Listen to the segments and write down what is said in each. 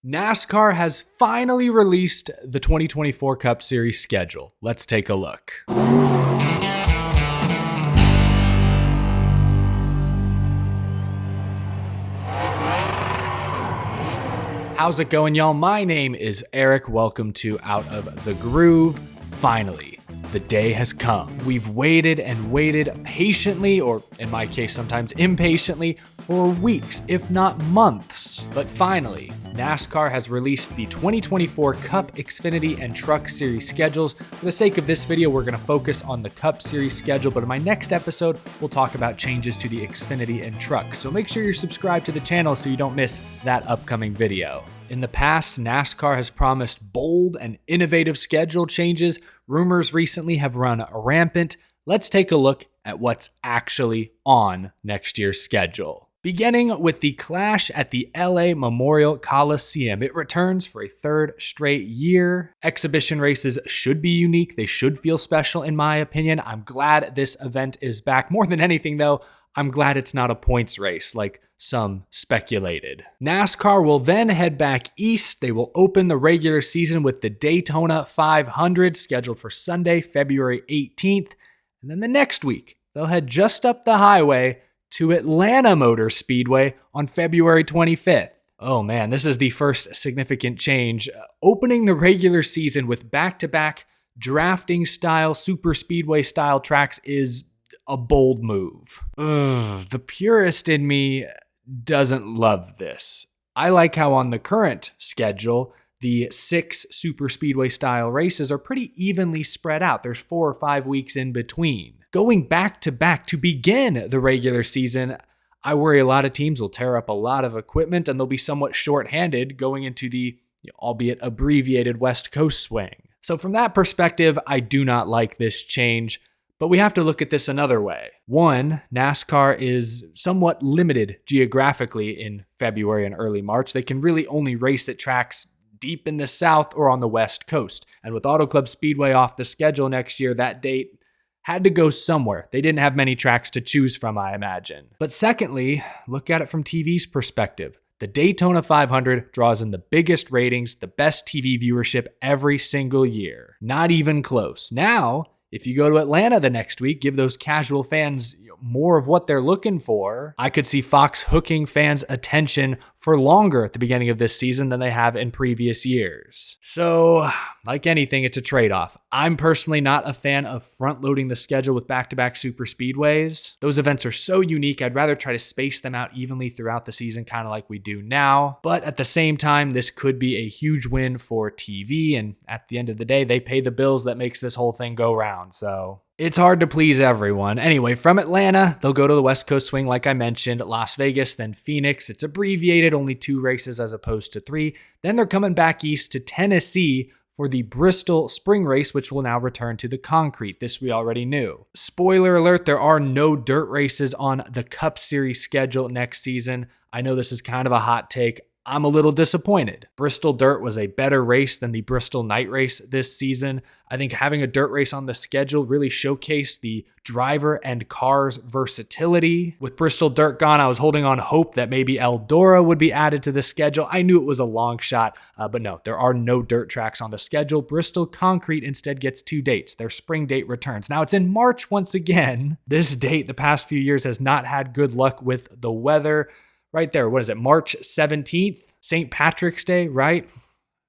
NASCAR has finally released the 2024 Cup Series schedule. Let's take a look. How's it going, y'all? My name is Eric. Welcome to Out of the Groove. Finally, the day has come. We've waited and waited patiently, or in my case, sometimes impatiently, for weeks, if not months. But finally, NASCAR has released the 2024 Cup, Xfinity, and Truck Series schedules. For the sake of this video, we're going to focus on the Cup Series schedule, but in my next episode, we'll talk about changes to the Xfinity and Truck. So make sure you're subscribed to the channel so you don't miss that upcoming video. In the past, NASCAR has promised bold and innovative schedule changes. Rumors recently have run rampant. Let's take a look at what's actually on next year's schedule. Beginning with the Clash at the LA Memorial Coliseum. It returns for a third straight year. Exhibition races should be unique. They should feel special, in my opinion. I'm glad this event is back. More than anything, though, I'm glad it's not a points race like some speculated. NASCAR will then head back east. They will open the regular season with the Daytona 500 scheduled for Sunday, February 18th. And then the next week, they'll head just up the highway to Atlanta Motor Speedway on February 25th. Oh man, this is the first significant change. Opening the regular season with back-to-back drafting style, super speedway style tracks is a bold move. The purist in me doesn't love this. I like how on the current schedule, the 6 super speedway style races are pretty evenly spread out. There's 4 or 5 weeks in between. Going back to back to begin the regular season, I worry a lot of teams will tear up a lot of equipment and they'll be somewhat short-handed going into the, albeit abbreviated, West Coast swing. So from that perspective, I do not like this change. But we have to look at this another way. One, NASCAR is somewhat limited geographically in February and early March. They can really only race at tracks deep in the South or on the West Coast. And with Auto Club Speedway off the schedule next year, that date had to go somewhere. They didn't have many tracks to choose from, I imagine. But secondly, look at it from TV's perspective. The Daytona 500 draws in the biggest ratings, the best TV viewership every single year. Not even close. Now, if you go to Atlanta the next week, give those casual fans more of what they're looking for. I could see Fox hooking fans' attention for longer at the beginning of this season than they have in previous years. So, like anything, it's a trade-off. I'm personally not a fan of front-loading the schedule with back-to-back super speedways. Those events are so unique, I'd rather try to space them out evenly throughout the season, kind of like we do now. But at the same time, this could be a huge win for TV, and at the end of the day, they pay the bills that makes this whole thing go round. So it's hard to please everyone. Anyway, from Atlanta, they'll go to the West Coast swing, like I mentioned, Las Vegas, then Phoenix. It's abbreviated, only 2 races as opposed to 3. Then they're coming back east to Tennessee for the Bristol Spring Race, which will now return to the concrete. This we already knew. Spoiler alert, there are no dirt races on the Cup Series schedule next season. I know this is kind of a hot take. I'm a little disappointed. Bristol Dirt was a better race than the Bristol Night Race this season. I think having a dirt race on the schedule really showcased the driver and car's versatility. With Bristol Dirt gone, I was holding on hope that maybe Eldora would be added to the schedule. I knew it was a long shot, but no, there are no dirt tracks on the schedule. Bristol Concrete instead gets 2 dates. Their spring date returns. Now it's in March once again. This date, the past few years, has not had good luck with the weather. Right there, what is it, March 17th? St. Patrick's Day, right?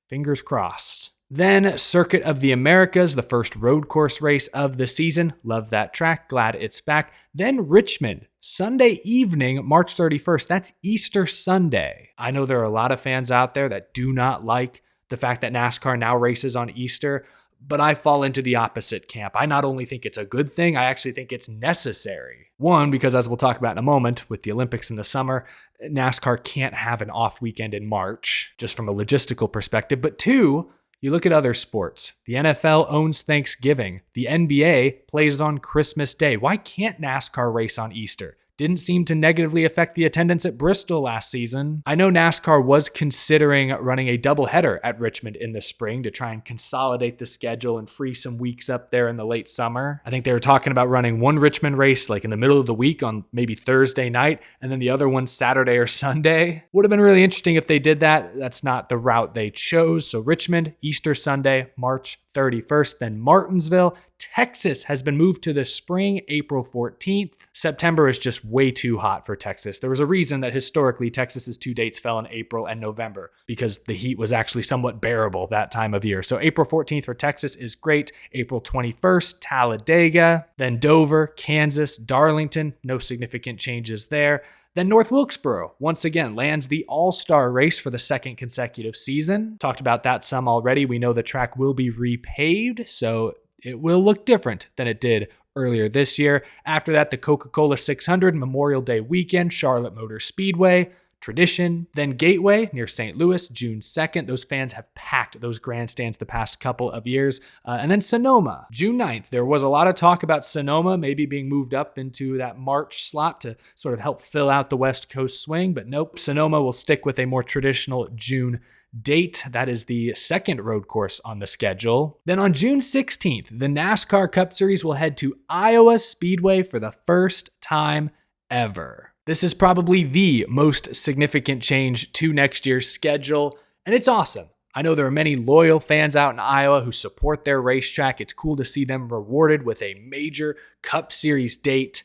Fingers crossed. Then Circuit of the Americas, the first road course race of the season. Love that track, glad it's back. Then Richmond, Sunday evening, March 31st. That's Easter Sunday. I know there are a lot of fans out there that do not like the fact that NASCAR now races on Easter, but I fall into the opposite camp. I not only think it's a good thing, I actually think it's necessary. One, because as we'll talk about in a moment, with the Olympics in the summer, NASCAR can't have an off weekend in March, just from a logistical perspective. But 2, you look at other sports. The NFL owns Thanksgiving. The NBA plays on Christmas Day. Why can't NASCAR race on Easter? didn't seem to negatively affect the attendance at Bristol last season. I know NASCAR was considering running a doubleheader at Richmond in the spring to try and consolidate the schedule and free some weeks up there in the late summer. I think they were talking about running one Richmond race like in the middle of the week on maybe Thursday night, and then the other one Saturday or Sunday. Would have been really interesting if they did that. That's not the route they chose. So Richmond, Easter Sunday, March 31st, then Martinsville. Texas has been moved to the spring, April 14th. September is just way too hot for Texas. There was a reason that historically Texas's 2 dates fell in April and November because the heat was actually somewhat bearable that time of year. So April 14th for Texas is great. April 21st, Talladega, then Dover, Kansas, Darlington, no significant changes there. Then North Wilkesboro, once again, lands the all-star race for the second consecutive season. Talked about that some already. We know the track will be repaved, so it will look different than it did earlier this year. After that, the Coca-Cola 600 Memorial Day weekend, Charlotte Motor Speedway, Tradition, then Gateway near St. Louis, June 2nd. Those fans have packed those grandstands the past couple of years. And then Sonoma, June 9th. There was a lot of talk about Sonoma maybe being moved up into that March slot to sort of help fill out the West Coast swing, but nope, Sonoma will stick with a more traditional June date. That is the second road course on the schedule. Then on June 16th, the NASCAR Cup Series will head to Iowa Speedway for the first time ever. This is probably the most significant change to next year's schedule, and it's awesome. I know there are many loyal fans out in Iowa who support their racetrack. It's cool to see them rewarded with a major Cup Series date,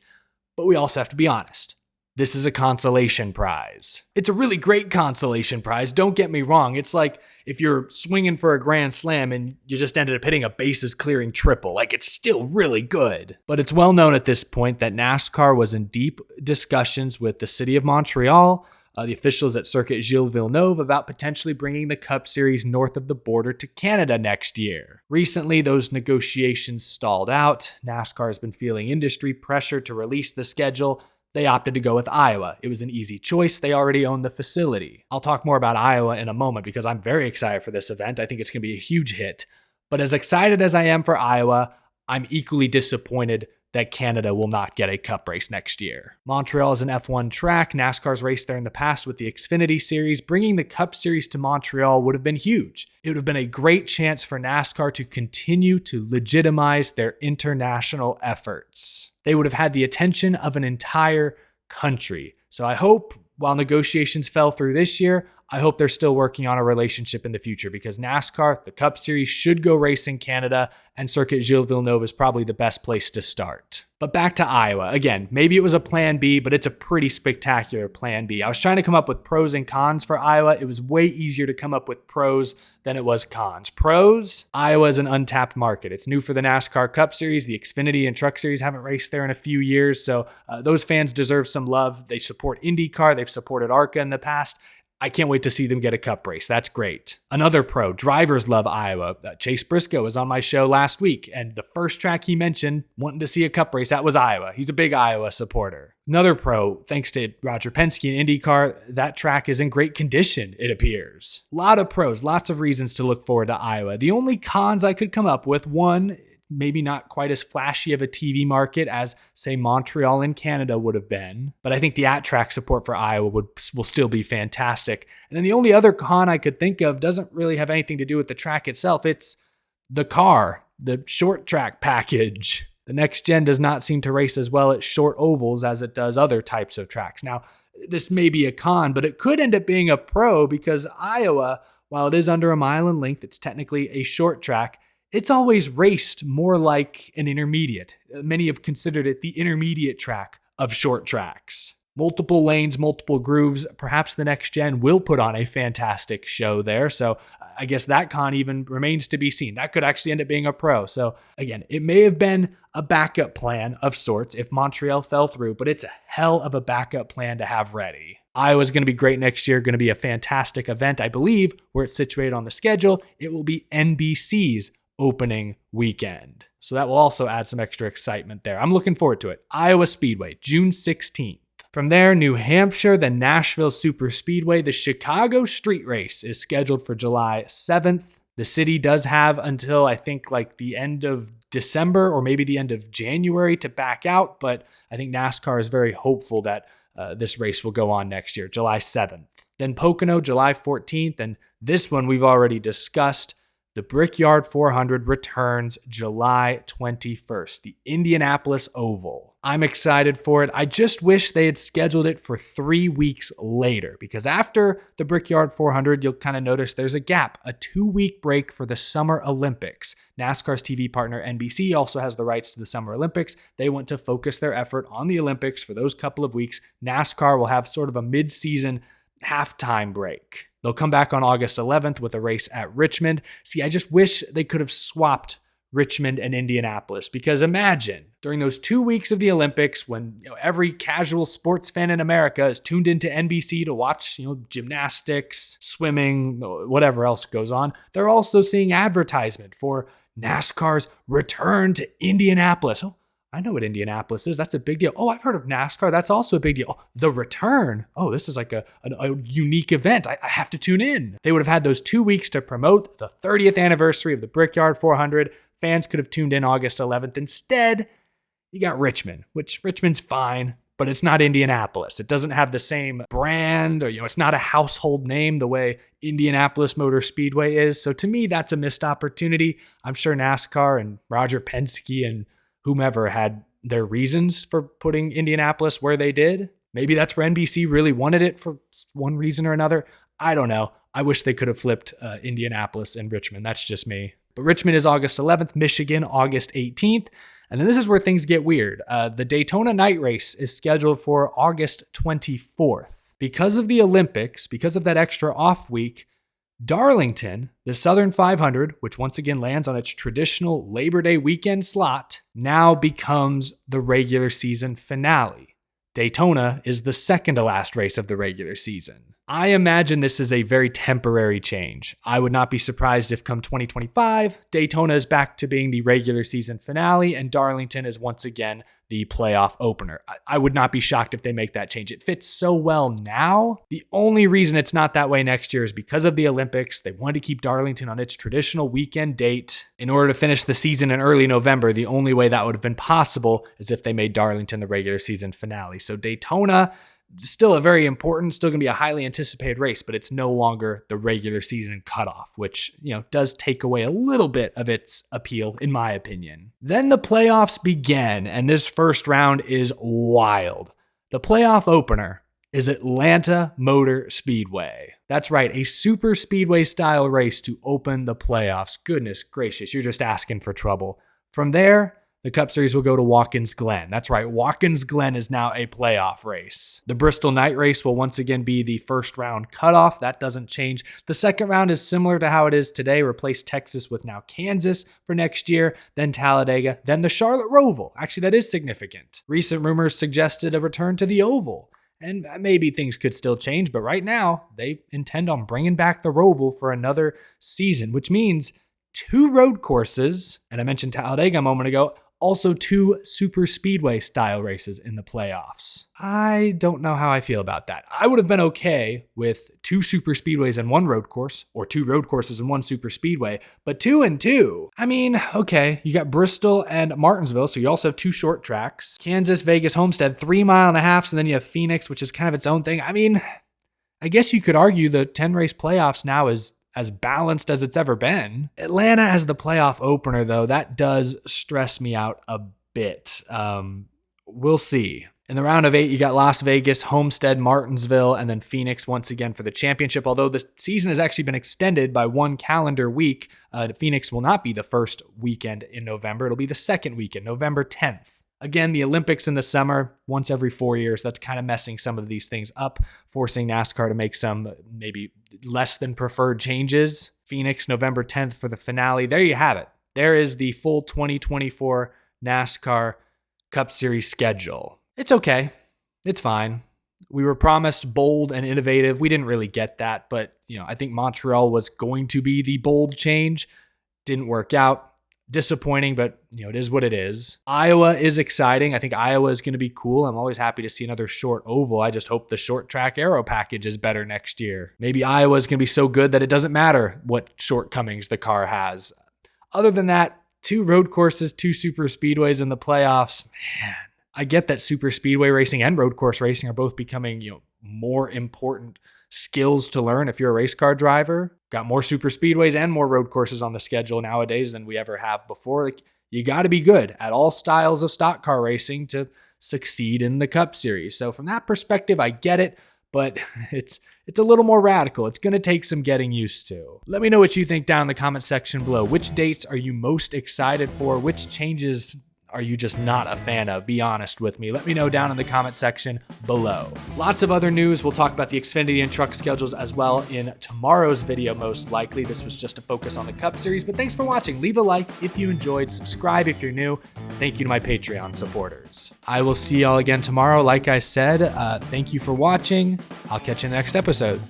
but we also have to be honest. This is a consolation prize. It's a really great consolation prize, don't get me wrong. It's like if you're swinging for a grand slam and you just ended up hitting a bases clearing triple. Like, it's still really good. But it's well known at this point that NASCAR was in deep discussions with the city of Montreal, the officials at Circuit Gilles Villeneuve, about potentially bringing the Cup Series north of the border to Canada next year. Recently, those negotiations stalled out. NASCAR has been feeling industry pressure to release the schedule. They opted to go with Iowa. It was an easy choice. They already own the facility. I'll talk more about Iowa in a moment because I'm very excited for this event. I think it's going to be a huge hit. But as excited as I am for Iowa, I'm equally disappointed that Canada will not get a Cup race next year. Montreal is an F1 track. NASCAR's raced there in the past with the Xfinity Series. Bringing the Cup Series to Montreal would have been huge. It would have been a great chance for NASCAR to continue to legitimize their international efforts. They would have had the attention of an entire country. So I hope, while negotiations fell through this year, I hope they're still working on a relationship in the future because NASCAR, the Cup Series, should go race in Canada, and Circuit Gilles Villeneuve is probably the best place to start. But back to Iowa. Again, maybe it was a plan B, but it's a pretty spectacular plan B. I was trying to come up with pros and cons for Iowa. It was way easier to come up with pros than it was cons. Pros, Iowa is an untapped market. It's new for the NASCAR Cup Series. The Xfinity and Truck Series haven't raced there in a few years, so those fans deserve some love. They support IndyCar. They've supported ARCA in the past. I can't wait to see them get a Cup race. That's great. Another pro, drivers love Iowa. Chase Briscoe was on my show last week, and the first track he mentioned wanting to see a Cup race, that was Iowa. He's a big Iowa supporter. Another pro, thanks to Roger Penske and IndyCar, that track is in great condition, it appears. A lot of pros, lots of reasons to look forward to Iowa. The only cons I could come up with, one, maybe not quite as flashy of a TV market as, say, Montreal in Canada would have been. But I think the at-track support for Iowa will still be fantastic. And then the only other con I could think of doesn't really have anything to do with the track itself. It's the car, the short track package. The next gen does not seem to race as well at short ovals as it does other types of tracks. Now, this may be a con, but it could end up being a pro because Iowa, while it is under a mile in length, it's technically a short track. It's always raced more like an intermediate. Many have considered it the intermediate track of short tracks. Multiple lanes, multiple grooves. Perhaps the next gen will put on a fantastic show there. So I guess that con even remains to be seen. That could actually end up being a pro. So again, it may have been a backup plan of sorts if Montreal fell through, but it's a hell of a backup plan to have ready. Iowa's going to be great next year, going to be a fantastic event. I believe where it's situated on the schedule, it will be NBC's opening weekend. So that will also add some extra excitement there. I'm looking forward to it. Iowa Speedway, June 16th. From there, New Hampshire, the Nashville Super Speedway, the Chicago Street Race is scheduled for July 7th. The city does have until I think like the end of December or maybe the end of January to back out, but I think NASCAR is very hopeful that this race will go on next year, July 7th. Then Pocono, July 14th, and this one we've already discussed. The Brickyard 400 returns July 21st, the Indianapolis Oval. I'm excited for it. I just wish they had scheduled it for 3 weeks later, because after the Brickyard 400, you'll kind of notice there's a gap, a 2-week break for the Summer Olympics. NASCAR's TV partner NBC also has the rights to the Summer Olympics. They want to focus their effort on the Olympics for those couple of weeks. NASCAR will have sort of a mid-season halftime break. They'll come back on August 11th with a race at Richmond. See, I just wish they could have swapped Richmond and Indianapolis, because imagine during those 2 weeks of the Olympics when every casual sports fan in America is tuned into NBC to watch gymnastics, swimming, whatever else goes on, they're also seeing advertisement for NASCAR's return to Indianapolis. Oh, I know what Indianapolis is. That's a big deal. Oh, I've heard of NASCAR. That's also a big deal. Oh, the return. Oh, this is like a unique event. I have to tune in. They would have had those 2 weeks to promote the 30th anniversary of the Brickyard 400. Fans could have tuned in August 11th. Instead, you got Richmond, which Richmond's fine, but it's not Indianapolis. It doesn't have the same brand, or it's not a household name the way Indianapolis Motor Speedway is. So to me, that's a missed opportunity. I'm sure NASCAR and Roger Penske and whomever had their reasons for putting Indianapolis where they did. Maybe that's where NBC really wanted it for one reason or another. I don't know. I wish they could have flipped Indianapolis and Richmond. That's just me. But Richmond is August 11th, Michigan, August 18th. And then this is where things get weird. The Daytona night race is scheduled for August 24th. Because of the Olympics, because of that extra off week, Darlington, the Southern 500, which once again lands on its traditional Labor Day weekend slot, now becomes the regular season finale. Daytona is the second to last race of the regular season. I imagine this is a very temporary change. I would not be surprised if come 2025, Daytona is back to being the regular season finale and Darlington is once again the playoff opener. I would not be shocked if they make that change. It fits so well now. The only reason it's not that way next year is because of the Olympics. They wanted to keep Darlington on its traditional weekend date. In order to finish the season in early November, the only way that would have been possible is if they made Darlington the regular season finale. So Daytona, still a very important, still going to be a highly anticipated race, but it's no longer the regular season cutoff, which, does take away a little bit of its appeal, in my opinion. Then the playoffs begin, and this first round is wild. The playoff opener is Atlanta Motor Speedway. That's right, a super speedway style race to open the playoffs. Goodness gracious, you're just asking for trouble. From there, the Cup Series will go to Watkins Glen. That's right, Watkins Glen is now a playoff race. The Bristol night race will once again be the first round cutoff. That doesn't change. The second round is similar to how it is today. Replace Texas with now Kansas for next year, then Talladega, then the Charlotte Roval. Actually, that is significant. Recent rumors suggested a return to the Oval. And maybe things could still change, but right now, they intend on bringing back the Roval for another season, which means 2 road courses, and I mentioned Talladega a moment ago, also 2 super speedway style races in the playoffs. I don't know how I feel about that. I would have been okay with 2 super speedways and 1 road course, or 2 road courses and 1 super speedway, but 2 and 2. I mean, okay, you got Bristol and Martinsville, so you also have 2 short tracks. Kansas, Vegas, Homestead, 3.5 miles, and then you have Phoenix, which is kind of its own thing. I mean, I guess you could argue the 10 race playoffs now is as balanced as it's ever been. Atlanta as the playoff opener, though, that does stress me out a bit. We'll see. In the round of 8, you got Las Vegas, Homestead, Martinsville, and then Phoenix once again for the championship. Although the season has actually been extended by 1 calendar week, Phoenix will not be the first weekend in November. It'll be the second weekend, November 10th. Again, the Olympics in the summer, once every 4 years, that's kind of messing some of these things up, forcing NASCAR to make some maybe less than preferred changes. Phoenix, November 10th for the finale. There you have it. There is the full 2024 NASCAR Cup Series schedule. It's okay. It's fine. We were promised bold and innovative. We didn't really get that, but I think Montreal was going to be the bold change. Didn't work out. Disappointing, but it is what it is. Iowa is exciting. I think Iowa is going to be cool. I'm always happy to see another short oval. I just hope the short track aero package is better next year. Maybe Iowa is going to be so good that it doesn't matter what shortcomings the car has. Other than that, 2 road courses, 2 super speedways in the playoffs. Man, I get that super speedway racing and road course racing are both becoming, more important skills to learn if you're a race car driver. Got more super speedways and more road courses on the schedule nowadays than we ever have before. Like, you got to be good at all styles of stock car racing to succeed in the Cup Series. So from that perspective, I get it, but it's a little more radical. It's going to take some getting used to. Let me know what you think down in the comment section below. Which dates are you most excited for? Which changes are you just not a fan of? Be honest with me. Let me know down in the comment section below. Lots of other news. We'll talk about the Xfinity and truck schedules as well in tomorrow's video, most likely. This was just a focus on the Cup Series, but thanks for watching. Leave a like if you enjoyed. Subscribe if you're new. Thank you to my Patreon supporters. I will see y'all again tomorrow. Like I said, thank you for watching. I'll catch you in the next episode.